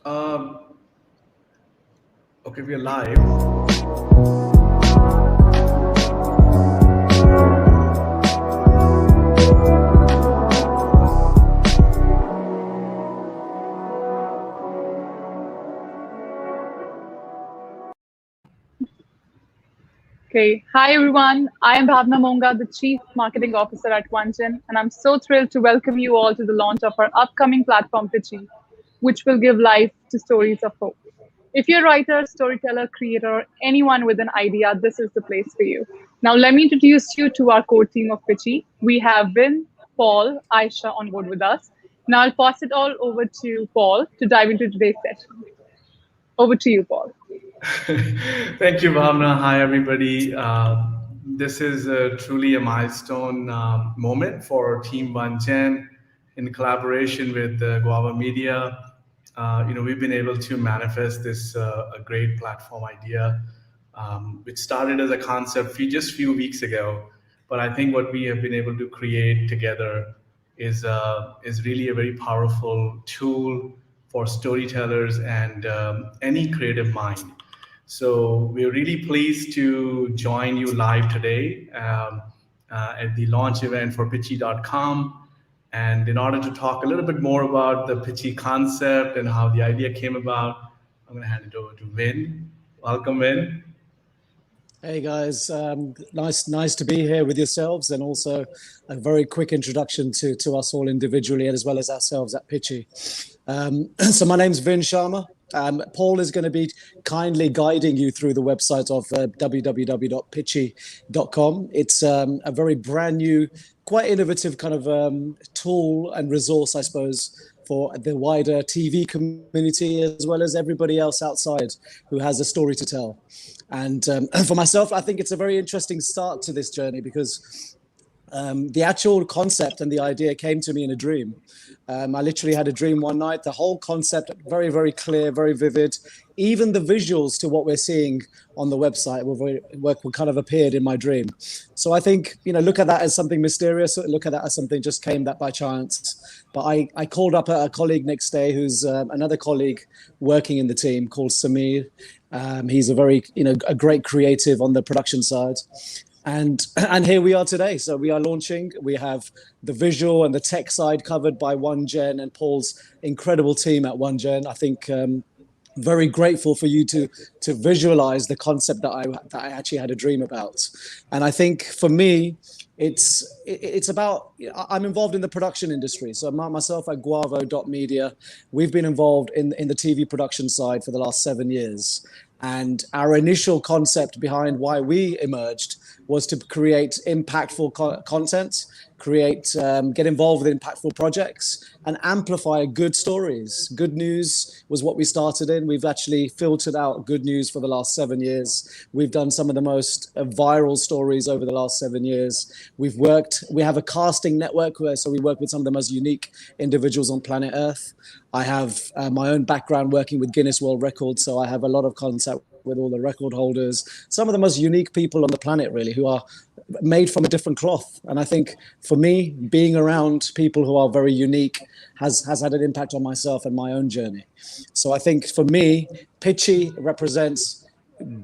Um, okay, we are live. Okay. Hi, everyone. I am Bhavna Monga, the Chief Marketing Officer at OneGen, and I'm so thrilled to welcome you all to the launch of our upcoming platform, Pitchyy, which will give life to stories of hope. If you're a writer, storyteller, creator, or anyone with an idea, this is the place for you. Now, let me introduce you to our core team of Pitchyy. We have Vin, Paul, Aisha on board with us. Now, I'll pass it all over to Paul to dive into today's session. Over to you, Paul. Thank you, Bhavna. Hi, everybody. This is truly a milestone moment for Team One Gen in collaboration with Guava Media. We've been able to manifest this a great platform idea, which started as a concept just a few weeks ago. But I think what we have been able to create together is really a very powerful tool for storytellers and any creative mind. So we're really pleased to join you live today at the launch event for Pitchyy.com. And in order to talk a little bit more about the Pitchyy concept and how the idea came about, I'm going to hand it over to Vin. Welcome, Vin. Hey guys, nice to be here with yourselves, and also a very quick introduction to us all individually as well as ourselves at Pitchyy. So my name's Vin Sharma. Paul is going to be kindly guiding you through the website of www.pitchyy.com. It's a very brand new, quite innovative kind of tool and resource, I suppose, for the wider TV community as well as everybody else outside who has a story to tell. And for myself, I think it's a very interesting start to this journey because the actual concept and the idea came to me in a dream. I literally had a dream one night. The whole concept, very, very clear, very vivid. Even the visuals to what we're seeing on the website were kind of appeared in my dream. So I think, look at that as something mysterious. Look at that as something just came that by chance. But I called up a colleague next day who's another colleague working in the team called Samir. He's a great creative on the production side. And here we are today. So we are launching. We have the visual and the tech side covered by OneGen and Paul's incredible team at OneGen. I think very grateful for you to visualize the concept that I actually had a dream about. And I think for me, it's about, I'm involved in the production industry. So myself at Guavo.media, we've been involved in the TV production side for the last 7 years. And our initial concept behind why we emerged was to create impactful content, get involved with impactful projects, and amplify good stories. Good news was what we started in. We've actually filtered out good news for the last 7 years. We've done some of the most viral stories over the last 7 years. We have a casting network so we work with some of the most unique individuals on planet Earth. I have my own background working with Guinness World Records, so I have a lot of contact with all the record holders, some of the most unique people on the planet, really, who are made from a different cloth. And I think for me, being around people who are very unique has had an impact on myself and my own journey. So I think for me, Pitchyy represents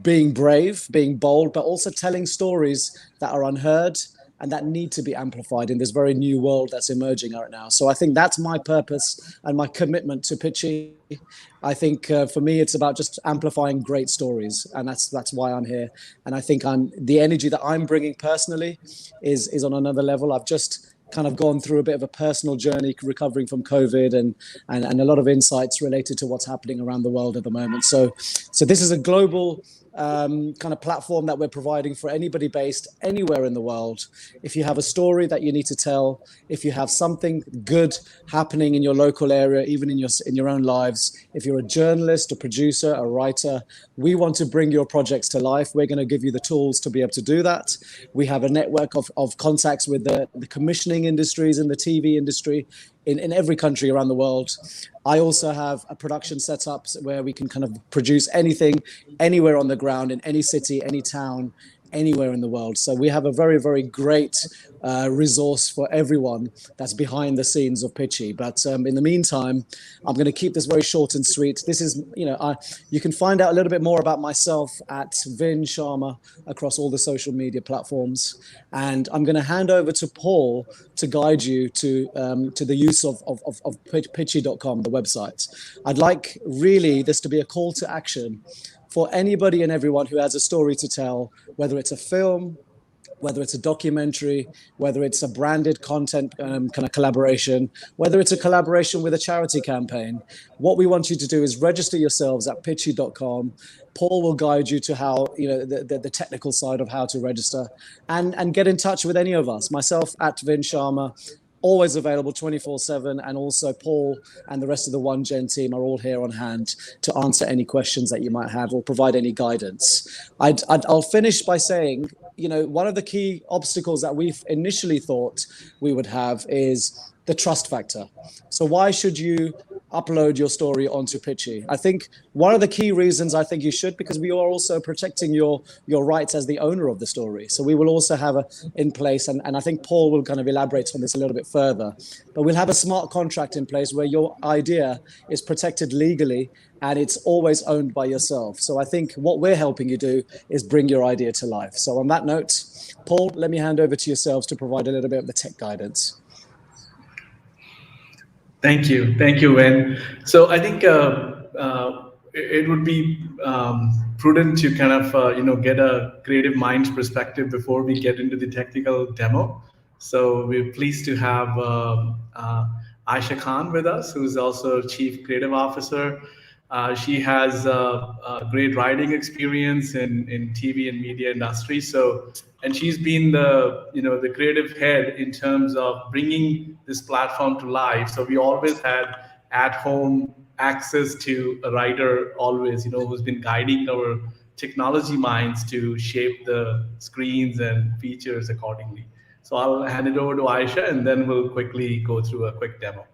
being brave, being bold, but also telling stories that are unheard and that need to be amplified in this very new world that's emerging right now. So I think that's my purpose and my commitment to Pitchyy. I think for me, it's about just amplifying great stories, and that's why I'm here. And I think the energy that I'm bringing personally is on another level. I've just kind of gone through a bit of a personal journey recovering from COVID and a lot of insights related to what's happening around the world at the moment. So this is a global kind of platform that we're providing for anybody based anywhere in the world. If you have a story that you need to tell, if you have something good happening in your local area, even in your own lives, if you're a journalist, a producer, a writer, we want to bring your projects to life. We're going to give you the tools to be able to do that. We have a network of contacts with the commissioning industries and the TV industry in every country around the world. I also have a production setup where we can kind of produce anything, anywhere on the ground, in any city, any town, anywhere in the world. So we have a very, very great resource for everyone that's behind the scenes of Pitchyy. But in the meantime, I'm going to keep this very short and sweet. This is, you can find out a little bit more about myself at Vin Sharma across all the social media platforms. And I'm going to hand over to Paul to guide you to the use of Pitchyy.com, the website. I'd like really this to be a call to action for anybody and everyone who has a story to tell, whether it's a film, whether it's a documentary, whether it's a branded content kind of collaboration, whether it's a collaboration with a charity campaign. What we want you to do is register yourselves at Pitchyy.com. Paul will guide you to how, the technical side of how to register, and get in touch with any of us. Myself at Vin Sharma, always available 24/7, and also Paul and the rest of the OneGen team are all here on hand to answer any questions that you might have or provide any guidance. I'll finish by saying, one of the key obstacles that we've initially thought we would have is the trust factor. So why should you upload your story onto Pitchyy? I think one of the key reasons I think you should, because we are also protecting your rights as the owner of the story. So we will also have in place, and I think Paul will kind of elaborate on this a little bit further, but we'll have a smart contract in place where your idea is protected legally and it's always owned by yourself. So I think what we're helping you do is bring your idea to life. So on that note, Paul, let me hand over to yourselves to provide a little bit of the tech guidance. Thank you, Win. So I think it would be prudent to kind of get a creative minds perspective before we get into the technical demo. So we're pleased to have Aisha Khan with us, who's also Chief Creative Officer. She has a great writing experience in TV and media industry. And she's been the creative head in terms of bringing this platform to life. So we always had at-home access to a writer, always, who's been guiding our technology minds to shape the screens and features accordingly. So I'll hand it over to Aisha, and then we'll quickly go through a quick demo.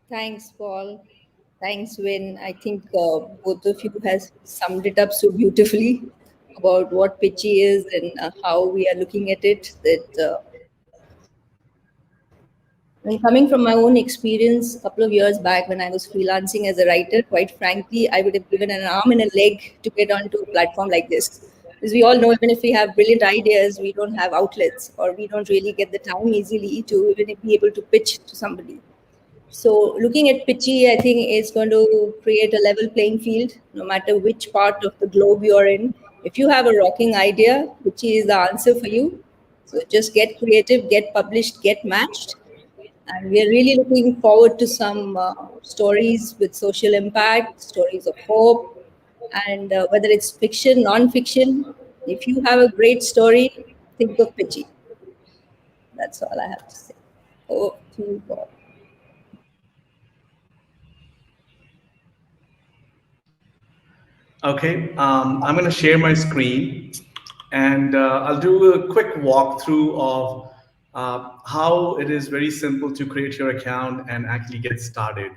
Thanks, Paul. Thanks, Win. I think both of you has summed it up so beautifully about what Pitchyy is and how we are looking at it. That coming from my own experience, a couple of years back when I was freelancing as a writer, quite frankly, I would have given an arm and a leg to get onto a platform like this. As we all know, even if we have brilliant ideas, we don't have outlets, or we don't really get the time easily to even be able to pitch to somebody. So looking at Pitchyy, I think it's going to create a level playing field, no matter which part of the globe you're in. If you have a rocking idea, Pitchyy is the answer for you. So just get creative, get published, get matched. And we are really looking forward to some stories with social impact, stories of hope, and whether it's fiction, non-fiction. If you have a great story, think of Pitchyy. That's all I have to say. Over to you, Paul. Okay, I'm going to share my screen, and I'll do a quick walkthrough of how it is very simple to create your account and actually get started.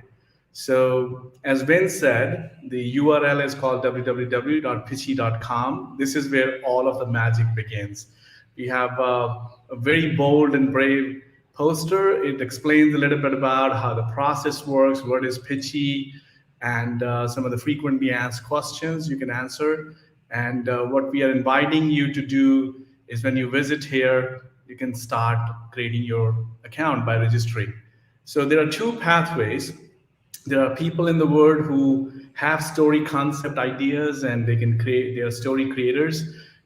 So as Ben said, the URL is called www.pitchyy.com. This is where all of the magic begins. We have a very bold and brave poster. It explains a little bit about how the process works, what is Pitchyy, and some of the frequently asked questions you can answer. And what we are inviting you to do is when you visit here, you can start creating your account by registering. So there are two pathways. There are people in the world who have story concept ideas and they can create, they are story creators.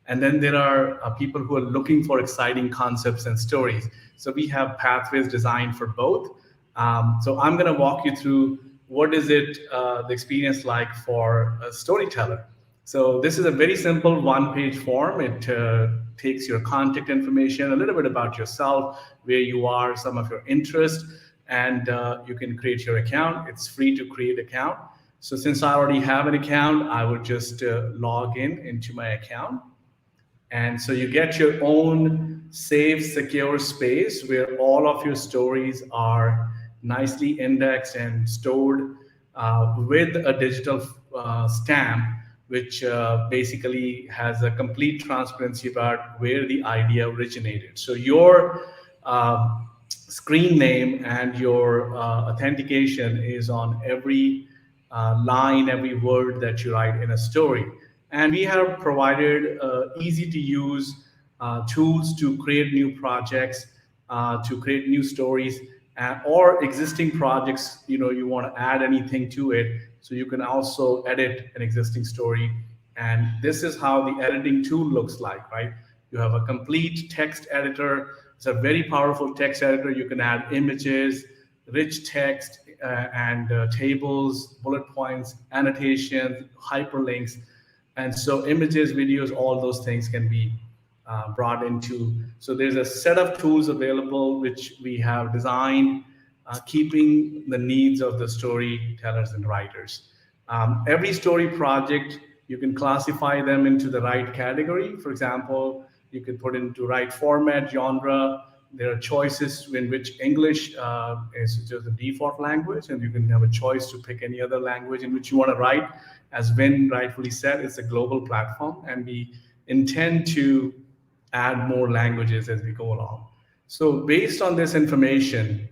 And then there are people who are looking for exciting concepts and stories. So we have pathways designed for both. So I'm going to walk you through what is it, the experience like for a storyteller. So this is a very simple one-page form. It takes your contact information, a little bit about yourself, where you are, some of your interests, and you can create your account. It's free to create account. So since I already have an account, I would just log into my account. And so you get your own safe, secure space where all of your stories are nicely indexed and stored with a digital stamp which basically has a complete transparency about where the idea originated. So your screen name and your authentication is on every line, every word that you write in a story. And we have provided easy to use tools to create new projects, to create new stories, or existing projects. You want to add anything to it, so you can also edit an existing story. And this is how the editing tool looks like, right? You have a complete text editor. It's a very powerful text editor. You can add images, rich text, and tables, bullet points, annotations, hyperlinks. And so images, videos, all those things can be brought into. So there's a set of tools available which we have designed, keeping the needs of the storytellers and writers. Every story project, you can classify them into the right category. For example, you can put into right format, genre. There are choices in which English is just the default language, and you can have a choice to pick any other language in which you want to write. As Vin rightfully said, it's a global platform, and we intend to add more languages as we go along. So based on this information,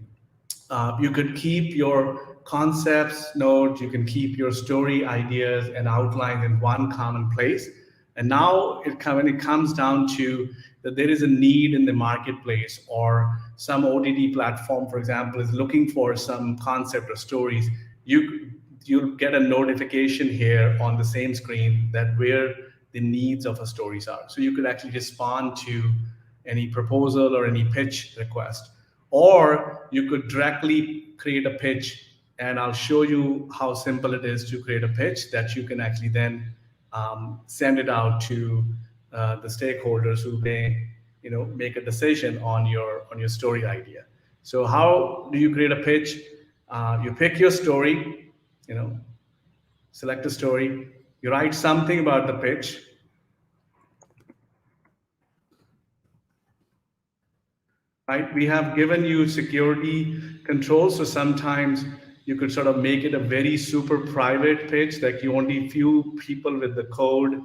you could keep your concepts nodes, you can keep your story ideas and outlines in one common place. And now when it comes down to that there is a need in the marketplace, or some OTT platform, for example, is looking for some concept or stories, you'll get a notification here on the same screen that where the needs of a stories are. So you could actually respond to any proposal or any pitch request. Or you could directly create a pitch, and I'll show you how simple it is to create a pitch that you can actually then send it out to the stakeholders who may make a decision on your story idea. So how do you create a pitch? You pick your story, select a story, you write something about the pitch. Right? We have given you security controls, so sometimes you could sort of make it a very super private pitch, like you only few people with the code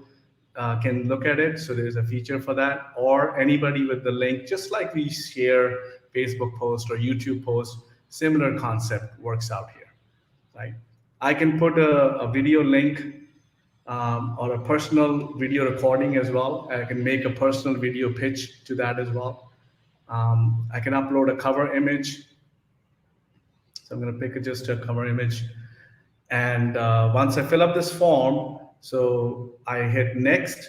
can look at it. So there's a feature for that, or anybody with the link, just like we share Facebook post or YouTube post, similar concept works out here, right? I can put a video link or a personal video recording as well. I can make a personal video pitch to that as well. I can upload a cover image. So I'm going to pick just a cover image. And once I fill up this form, so I hit next.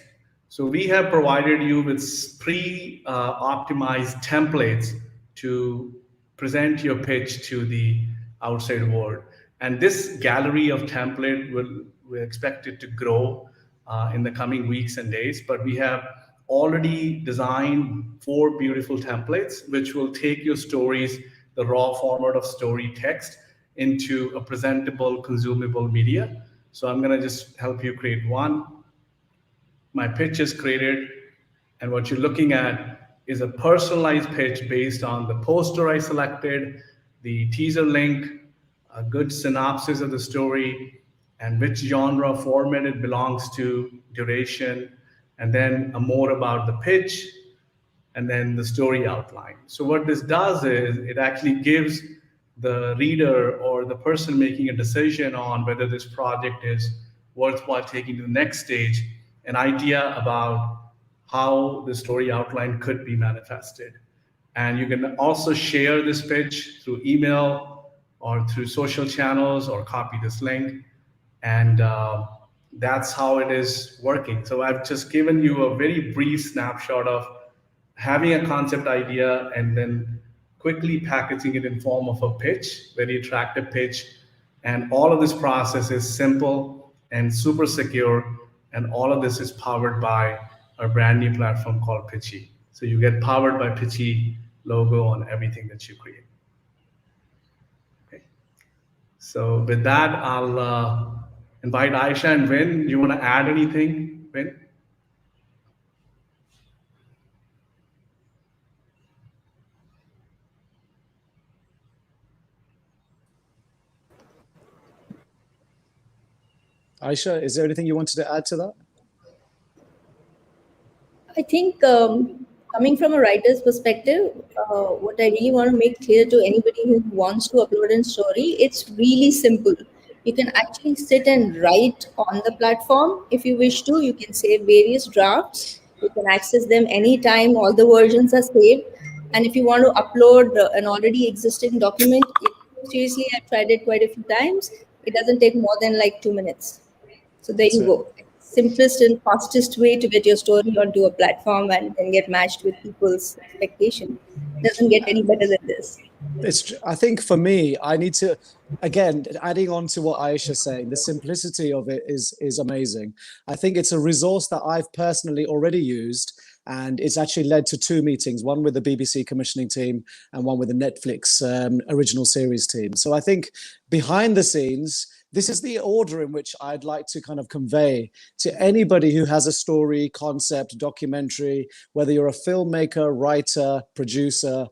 So we have provided you with pre-optimized templates to present your pitch to the outside world. And this gallery of template we're expected to grow in the coming weeks and days, but we have already designed 4 beautiful templates, which will take your stories, the raw format of story text, into a presentable, consumable media. So I'm going to just help you create one. My pitch is created, and what you're looking at is a personalized pitch based on the poster I selected, the teaser link, a good synopsis of the story, and which genre format it belongs to, duration, and then a more about the pitch, and then the story outline. So what this does is it actually gives the reader or the person making a decision on whether this project is worthwhile taking to the next stage, an idea about how the story outline could be manifested. And you can also share this pitch through email or through social channels, or copy this link. And that's how it is working. So I've just given you a very brief snapshot of having a concept idea and then quickly packaging it in form of a pitch, very attractive pitch. And all of this process is simple and super secure. And all of this is powered by our brand new platform called Pitchyy. So you get powered by Pitchyy logo on everything that you create. Okay. So with that, I'll invite Aisha and Vin. Do you want to add anything, Vin? Aisha, is there anything you wanted to add to that? I think coming from a writer's perspective, what I really want to make clear to anybody who wants to upload a story, it's really simple. You can actually sit and write on the platform if you wish to. You can save various drafts. You can access them anytime. All the versions are saved. And if you want to upload an already existing document, seriously, I've tried it quite a few times. It doesn't take more than like 2 minutes. So there you So go. Simplest and fastest way to get your story onto a platform and then get matched with people's expectation. Doesn't get any better than this. I think for me, I need to, again, adding on to what Aisha's saying, the simplicity of it is amazing. I think it's a resource that I've personally already used, and it's actually led to 2 meetings, one with the BBC commissioning team and one with the Netflix original series team. So I think behind the scenes, this is the order in which I'd like to kind of convey to anybody who has a story, concept, documentary, whether you're a filmmaker, writer, producer,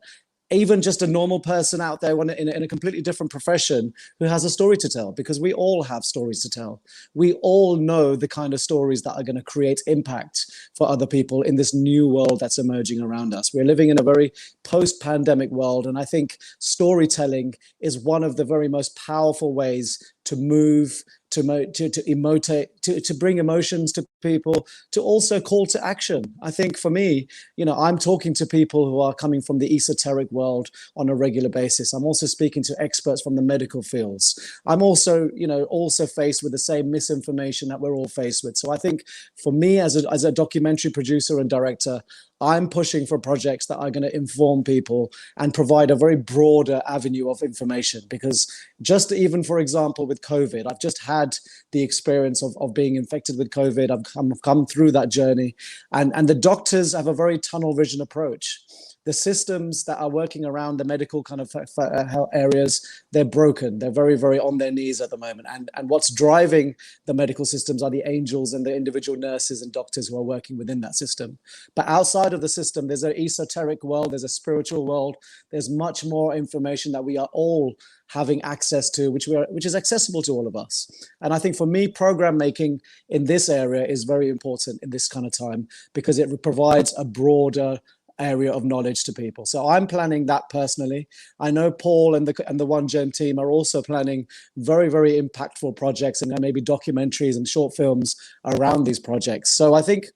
even just a normal person out there in a completely different profession who has a story to tell, because we all have stories to tell. We all know the kind of stories that are going to create impact for other people in this new world that's emerging around us. We're living in a very post-pandemic world, and I think storytelling is one of the very most powerful ways to move, to emote, to bring emotions to people, to also call to action. I think for me, I'm talking to people who are coming from the esoteric world on a regular basis. I'm also speaking to experts from the medical fields. I'm also, also faced with the same misinformation that we're all faced with. So I think for me as a documentary producer and director, I'm pushing for projects that are going to inform people and provide a very broader avenue of information. Because just even, for example, with COVID, I've just had the experience of being infected with COVID. I've come through that journey, and the doctors have a very tunnel vision approach. The systems that are working around the medical kind of health areas, they're broken. They're very, very on their knees at the moment. And what's driving the medical systems are the angels and the individual nurses and doctors who are working within that system. But outside of the system, there's an esoteric world, there's a spiritual world, there's much more information that we are all having access to, which is accessible to all of us. And I think for me, program making in this area is very important in this kind of time, because it provides a broader area of knowledge to people. So I'm planning that personally. I know Paul and the One Gen team are also planning very, very impactful projects and maybe documentaries and short films around these projects. So I think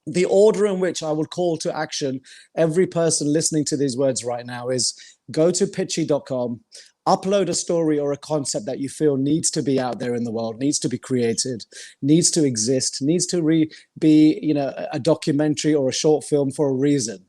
the order in which I would call to action every person listening to these words right now is go to pitchyy.com, upload a story or a concept that you feel needs to be out there in the world, needs to be created, needs to exist, needs to be a documentary or a short film for a reason.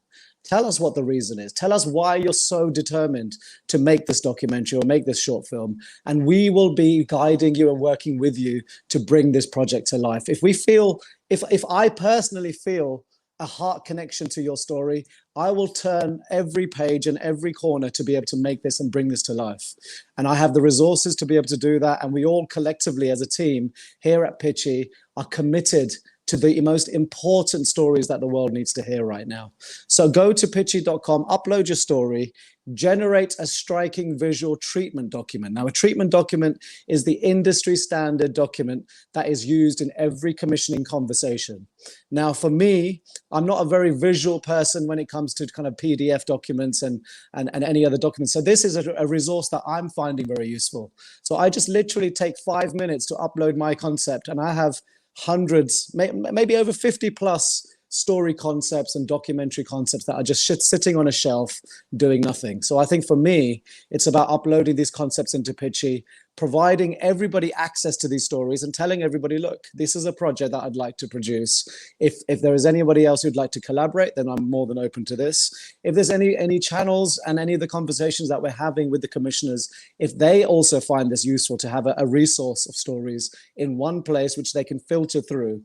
Tell us what the reason is. Tell us why you're so determined to make this documentary or make this short film. And we will be guiding you and working with you to bring this project to life. If I personally feel a heart connection to your story, I will turn every page and every corner to be able to make this and bring this to life. And I have the resources to be able to do that. And we all collectively as a team here at Pitchyy are committed to the most important stories that the world needs to hear right now. So go to pitchyy.com, upload your story, generate a striking visual treatment document. Now, a treatment document is the industry standard document that is used in every commissioning conversation. Now, for me, I'm not a very visual person when it comes to kind of PDF documents and any other documents. So this is a resource that I'm finding very useful. So I just literally take 5 minutes to upload my concept, and I have hundreds, maybe over 50 plus story concepts and documentary concepts that are just sitting on a shelf doing nothing. So I think for me, it's about uploading these concepts into Pitchyy, providing everybody access to these stories and telling everybody, look, this is a project that I'd like to produce. If there is anybody else who'd like to collaborate, then I'm more than open to this. If there's any channels and any of the conversations that we're having with the commissioners, if they also find this useful to have a resource of stories in one place, which they can filter through.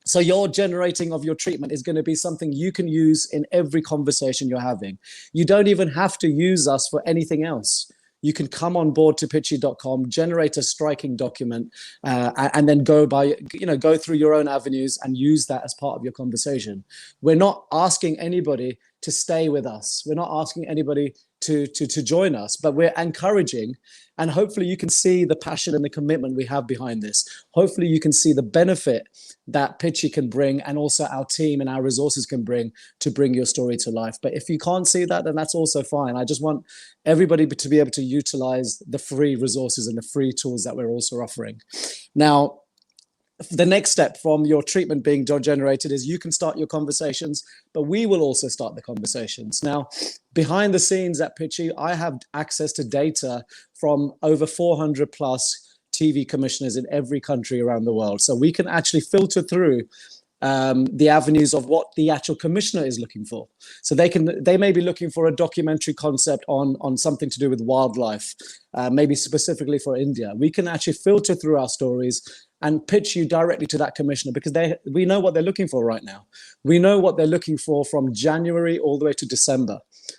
So your generating of your treatment is going to be something you can use in every conversation you're having. You don't even have to use us for anything else. You can come on board to pitchyy.com, generate a striking document, and then go through your own avenues and use that as part of your conversation. We're not asking anybody to stay with us. We're not asking anybody to join us, but we're encouraging, and hopefully you can see the passion and the commitment we have behind this. Hopefully you can see the benefit that Pitchyy can bring, and also our team and our resources can bring to bring your story to life. But if you can't see that, then that's also fine. I just want everybody to be able to utilize the free resources and the free tools that we're also offering. Now, the next step from your treatment being generated is you can start your conversations, but we will also start the conversations. Now, behind the scenes at Pitchyy, I have access to data from over 400 plus TV commissioners in every country around the world. So we can actually filter through the avenues of what the actual commissioner is looking for. So they may be looking for a documentary concept on something to do with wildlife, maybe specifically for India. We can actually filter through our stories and pitch you directly to that commissioner, because we know what they're looking for right now. We know what they're looking for from January all the way to December.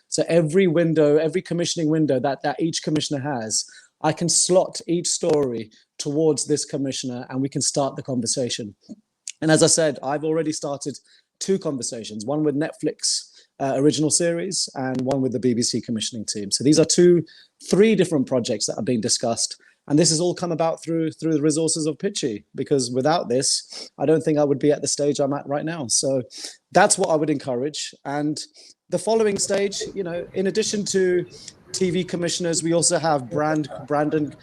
So every window, every commissioning window that each commissioner has, I can slot each story towards this commissioner and we can start the conversation. And as I said, I've already started 2 conversations, one with Netflix original series and one with the BBC commissioning team. So these are 3 different projects that are being discussed. And this has all come about through the resources of Pitchyy, because without this, I don't think I would be at the stage I'm at right now. So that's what I would encourage. And the following stage, in addition to TV commissioners, we also have branded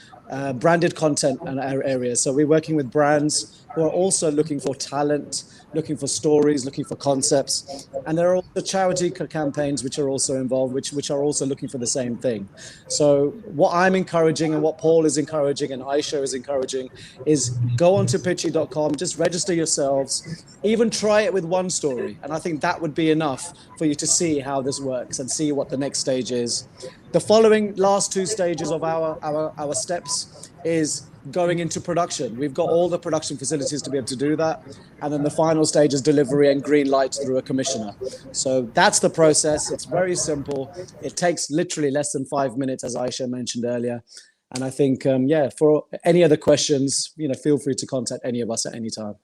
content and areas. So we're working with brands who are also looking for talent, looking for stories, looking for concepts. And there are also charity campaigns which are also involved, which are also looking for the same thing. So what I'm encouraging and what Paul is encouraging and Aisha is encouraging is go onto pitchyy.com, just register yourselves, even try it with one story. And I think that would be enough for you to see how this works and see what the next stage is. The following last 2 stages of our steps is going into production. We've got all the production facilities to be able to do that. And then the final stage is delivery and green light through a commissioner. So that's the process. It's very simple. It takes literally less than 5 minutes, as Aisha mentioned earlier. And I think, for any other questions, feel free to contact any of us at any time.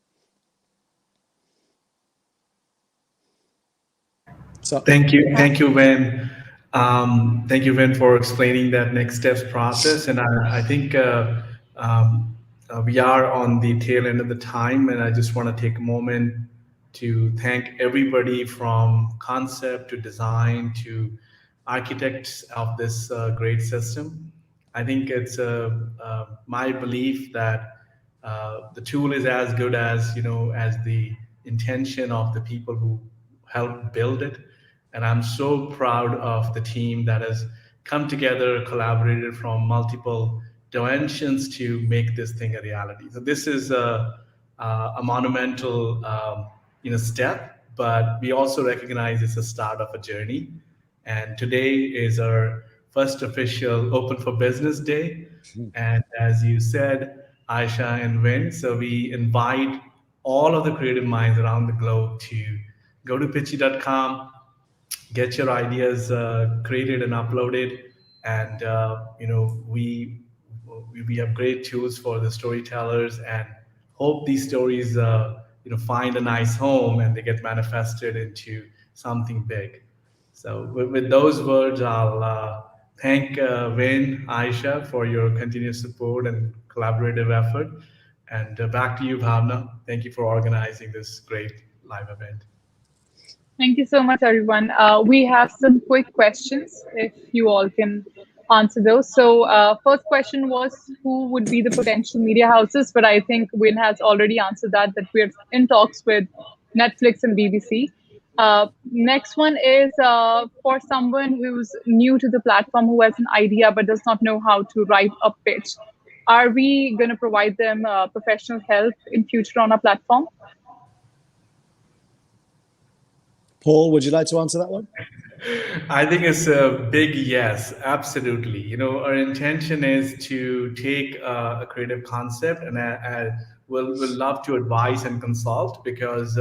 So Thank you, Vin. Thank you, Vin, for explaining that next steps process. And I think we are on the tail end of the time, and I just want to take a moment to thank everybody from concept to design to architects of this great system. I think it's my belief that the tool is as good as as the intention of the people who helped build it. And I'm so proud of the team that has come together, collaborated from multiple dimensions to make this thing a reality. So this is a monumental step, but we also recognize it's a start of a journey. And today is our first official Open for Business Day. And as you said, Aisha and Vin, so we invite all of the creative minds around the globe to go to pitchyy.com, get your ideas created and uploaded, and we have great tools for the storytellers, and hope these stories find a nice home and they get manifested into something big. So with those words, I'll thank Vin, Aisha, for your continuous support and collaborative effort, and back to you, Bhavna. Thank you for organizing this great live event. Thank you so much, everyone. We have some quick questions, if you all can answer those. So first question was, who would be the potential media houses? But I think Win has already answered that we're in talks with Netflix and BBC. Next one is for someone who's new to the platform, who has an idea but does not know how to write a pitch. Are we going to provide them professional help in future on our platform? Paul, would you like to answer that one? I think it's a big yes, absolutely. Our intention is to take a creative concept, and we'll love to advise and consult, because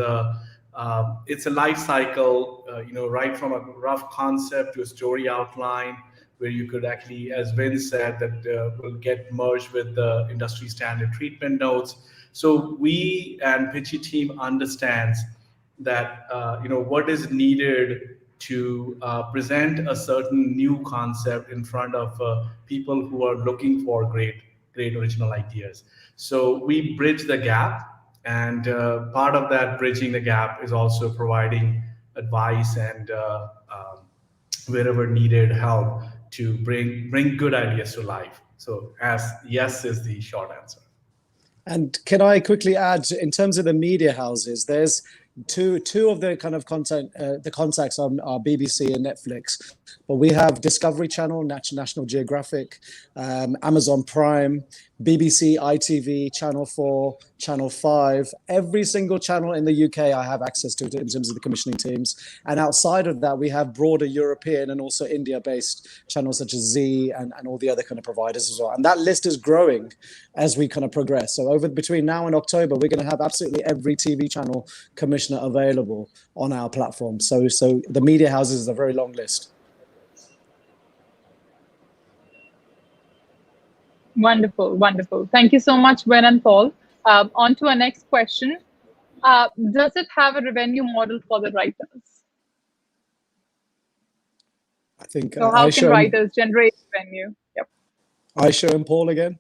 it's a life cycle, right from a rough concept to a story outline, where you could actually, as Vin said, that will get merged with the industry standard treatment notes. So we and Pitchyy team understands that what is needed to present a certain new concept in front of people who are looking for great original ideas. So we bridge the gap, and part of that bridging the gap is also providing advice and wherever needed help to bring good ideas to life. So as yes is the short answer. And can I quickly add, in terms of the media houses, there's two of the kind of content, the contacts are BBC and Netflix, but we have Discovery Channel, National Geographic, Amazon Prime, BBC, ITV, Channel 4, Channel 5. Every single channel in the UK I have access to in terms of the commissioning teams. And outside of that, we have broader European and also India-based channels such as Z and all the other kind of providers as well. And that list is growing as we kind of progress. So between now and October, we're going to have absolutely every TV channel commissioner available on our platform. So the media houses is a very long list. Wonderful, wonderful. Thank you so much, Ben and Paul. On to our next question. Does it have a revenue model for the writers? I think so how can writers generate revenue? Yep. Aisha and Paul again.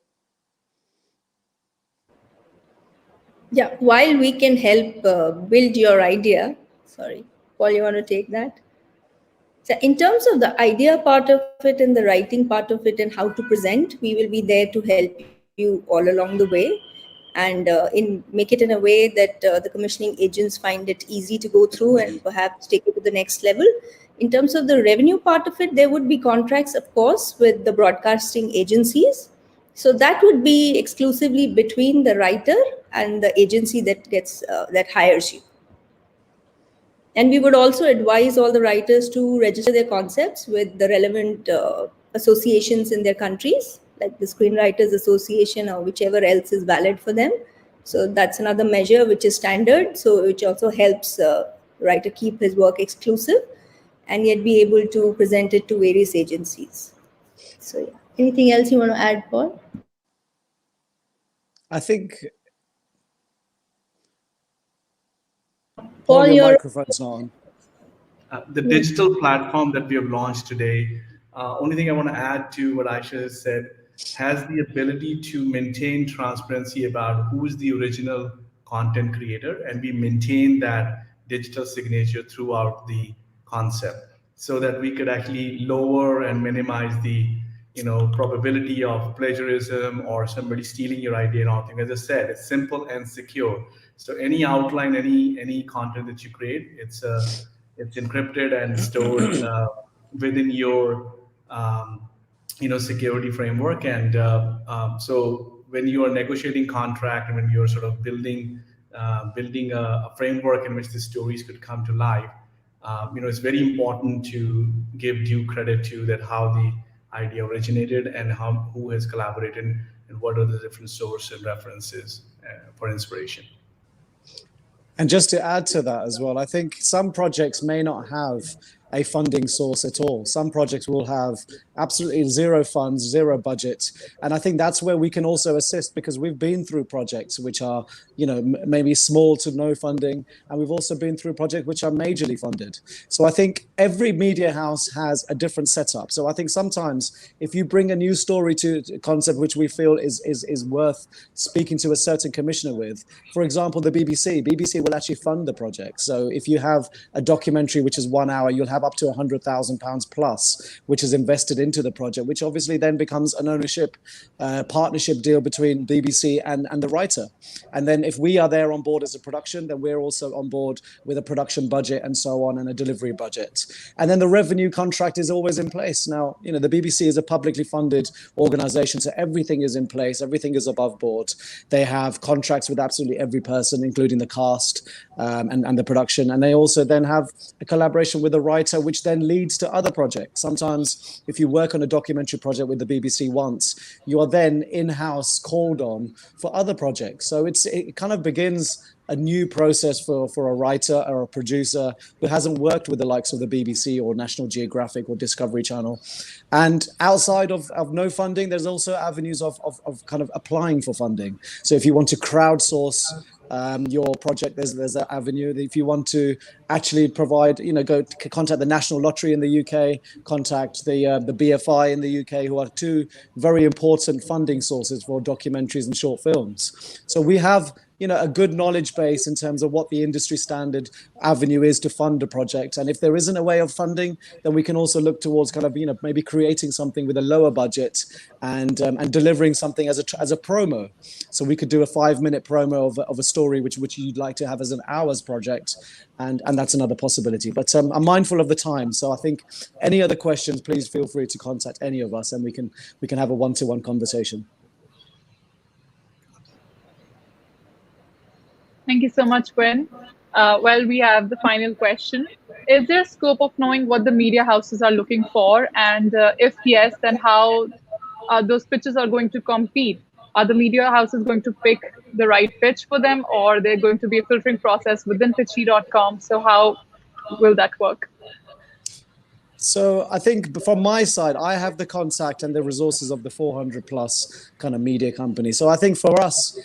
Yeah, while we can help build your idea, sorry, Paul, you want to take that? So in terms of the idea part of it and the writing part of it and how to present, we will be there to help you all along the way, and make it in a way that the commissioning agents find it easy to go through and perhaps take it to the next level. In terms of the revenue part of it, there would be contracts, of course, with the broadcasting agencies. So that would be exclusively between the writer and the agency that hires you. And we would also advise all the writers to register their concepts with the relevant associations in their countries, like the Screenwriters Association or whichever else is valid for them. So that's another measure which is standard, so which also helps writer keep his work exclusive and yet be able to present it to various agencies. So yeah. Anything else you want to add, Paul? I think Paul, your microphone's not on. The digital platform that we have launched today, only thing I want to add to what Aisha has said, has the ability to maintain transparency about who is the original content creator, and we maintain that digital signature throughout the concept, so that we could actually lower and minimize the probability of plagiarism or somebody stealing your idea and all things. As I said, it's simple and secure. So any outline, any content that you create, it's encrypted and stored within your security framework. And so when you are negotiating contract and when you're sort of building a framework in which the stories could come to life, it's very important to give due credit to that, how the idea originated and who has collaborated and what are the different sources and references for inspiration. And just to add to that as well, I think some projects may not have a funding source at all. Some projects will have absolutely zero funds, zero budget. And I think that's where we can also assist, because we've been through projects which are, maybe small to no funding. And we've also been through projects which are majorly funded. So I think every media house has a different setup. So I think sometimes if you bring a new story to a concept which we feel is worth speaking to a certain commissioner with, for example, the BBC will actually fund the project. So if you have a documentary which is 1 hour, you'll have up to £100,000 plus, which is invested into the project, which obviously then becomes an ownership partnership deal between BBC and the writer. And then if we are there on board as a production, then we're also on board with a production budget and so on, and a delivery budget. And then the revenue contract is always in place. Now, the BBC is a publicly funded organization, so everything is in place, everything is above board. They have contracts with absolutely every person, including the cast and the production. And they also then have a collaboration with the writer, which then leads to other projects. Sometimes if you work on a documentary project with the BBC once, you are then in-house called on for other projects. So it kind of begins a new process for a writer or a producer who hasn't worked with the likes of the BBC or National Geographic or Discovery Channel. And outside of no funding, there's also avenues of kind of applying for funding. So if you want to crowdsource your project, there's an avenue. If you want to actually provide, go to contact the National Lottery in the UK, contact the BFI in the UK, who are two very important funding sources for documentaries and short films. So we have a good knowledge base in terms of what the industry standard avenue is to fund a project. And if there isn't a way of funding, then we can also look towards kind of maybe creating something with a lower budget and delivering something as a promo. So we could do a 5-minute promo of a story which you'd like to have as an hour's project, and that's another possibility. But I'm mindful of the time, so I think any other questions, please feel free to contact any of us, and we can have a one-to-one conversation. Thank you so much, Gwen. Well, we have the final question. Is there scope of knowing what the media houses are looking for? And if yes, then how those pitches are going to compete? Are the media houses going to pick the right pitch for them, or they're going to be a filtering process within pitchyy.com? So how will that work? So I think from my side, I have the contact and the resources of the 400 plus kind of media companies. So I think for us,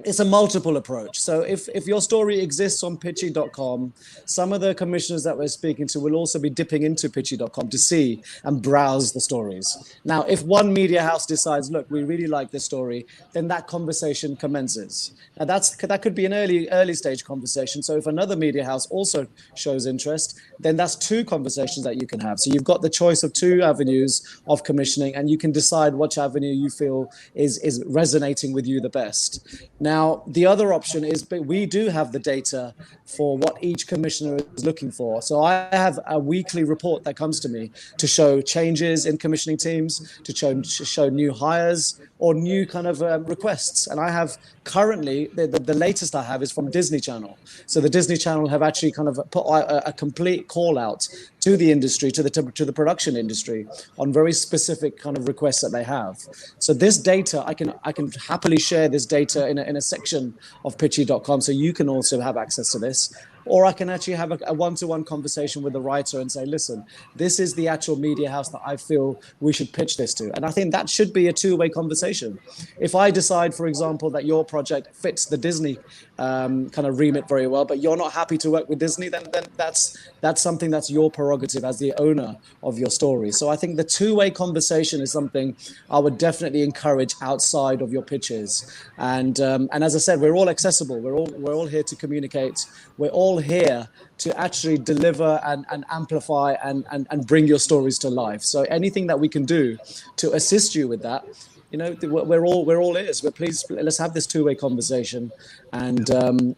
it's a multiple approach. So if your story exists on pitchyy.com, some of the commissioners that we're speaking to will also be dipping into pitchyy.com to see and browse the stories. Now, if one media house decides, look, we really like this story, then that conversation commences. Now, that could be an early stage conversation. So if another media house also shows interest, then that's two conversations that you can have. So you've got the choice of two avenues of commissioning, and you can decide which avenue you feel is resonating with you the best. Now, the other option is, but we do have the data for what each commissioner is looking for. So I have a weekly report that comes to me to show changes in commissioning teams, to show new hires or new kind of requests. And I have currently, the latest I have is from Disney Channel. So the Disney Channel have actually kind of put a complete call out to the industry, to the production industry, on very specific kind of requests that they have. So this data, I can happily share this data in a section of pitchyy.com, so you can also have access to this. Or I can actually have a one-to-one conversation with the writer and say, listen, this is the actual media house that I feel we should pitch this to. And I think that should be a two-way conversation. If I decide, for example, that your project fits the Disney kind of remit very well, but you're not happy to work with Disney, then that's something that's your prerogative as the owner of your story. So I think the two-way conversation is something I would definitely encourage outside of your pitches. And as I said, we're all accessible. We're all here to communicate. We're all here to actually deliver and amplify and bring your stories to life. So anything that we can do to assist you with that, we're all ears. We're pleased. Let's have this two-way conversation, and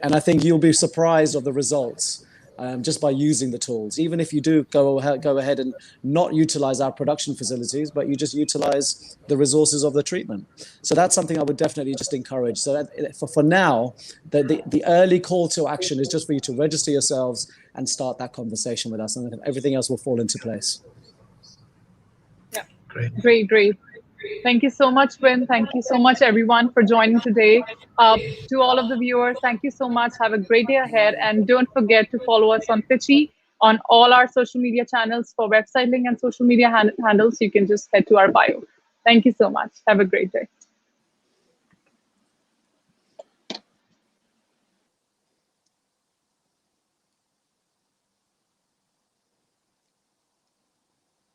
I think you'll be surprised of the results just by using the tools. Even if you do go ahead and not utilize our production facilities, but you just utilize the resources of the treatment. So that's something I would definitely just encourage. So that for now, the early call to action is just for you to register yourselves and start that conversation with us, and everything else will fall into place. Yeah, great. Thank you so much, Win. Thank you so much, everyone, for joining today. To all of the viewers, thank you so much. Have a great day ahead. And don't forget to follow us on Pitchyy on all our social media channels. For website link and social media handles, you can just head to our bio. Thank you so much. Have a great day.